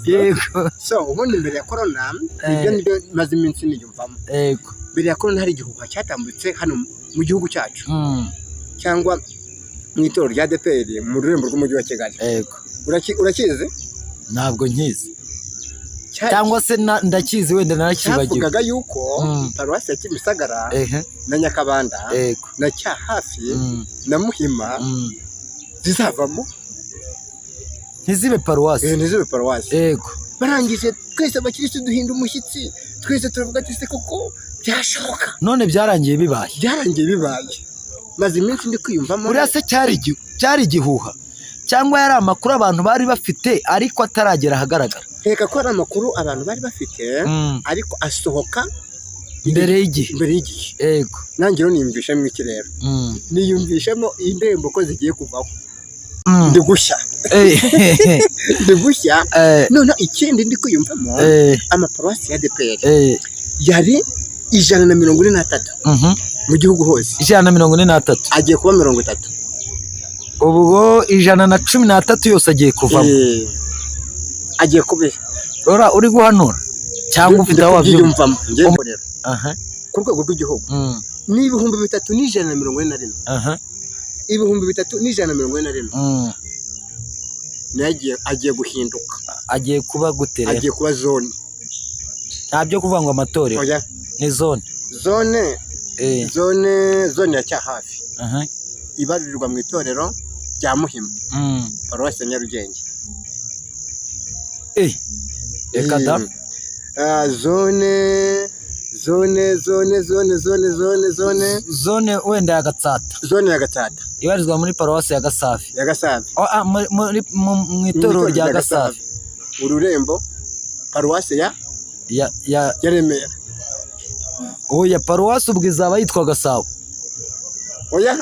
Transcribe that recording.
Yego. So ubundi mbere ya corona ibyo nibyo maze iminsi niyumvamo. Yego. Mbere ya corona hari igihuha cyatambutse hano mu gihugu cyacu cyangwa mu itorero rya ADEPR mu rurembo rw'umujyi wa Kigali. Yego. Urakizi? Ntabwo nkizi. Cyangwa se ndakizi wenda narakibagiwe. Cyavugaga yuko paruwasi ya Kimisagara na Nyakabanda na Cyahafi na Muhima zizavamo ntizibe paruwasi. Ntizibe paruwasi. Yego. Barangije twese abakirisitu duhinda umushyitsi, twese turavuga ati se koko byashoboka. None byarangiye bibaye. Byarangiye bibaye. Maze iminsi ndi kwiyumvamo. Uriya se cyari igihuha cyangwa yari amakuru abantu bari bafite ariko ataragera ahagaragara? Reka ko ari amakuru abantu bari bafite ariko asohoka imbere y'igihe. Yego. Nanjye rero niyumvishamo iki rero? Niyumvishamo indirimbo ko zigiye kuvaho. Ndi gushya. None ikindi ndi kwiyumvamo amaparuwasi ya ADEPR yari 143 mu gihugu hose. 143 agiye kuba 30. Ubwo 113 yose agiye kuvamo. Agiye kubera. Rora uri guhanura cyangwa ufite aho wabyumvamo? Ngiye ku rwego rw'igihugu ni 3144. 3144 agiye guhinduka. Agiye kuba gute? Agiye kuba zone. Ntabyo kuvuga ngo amatorero. Oya. Ni zone. Zone ya Cyahafi. Ibarurirwa mu itorero rya Muhima. Paruwasi ya Nyarugenge. Reka da. Zone wenda ya Gatsata. Zone ya Gatsata. Ibarizwa muri paruwasi ya Gasafi. Ya Gasafi. Mu itorero rya Gasafi. Ururembo paruwasi ya Remera. Oya, paruwasi ubwo izaba yitwa Gasabo. Oya.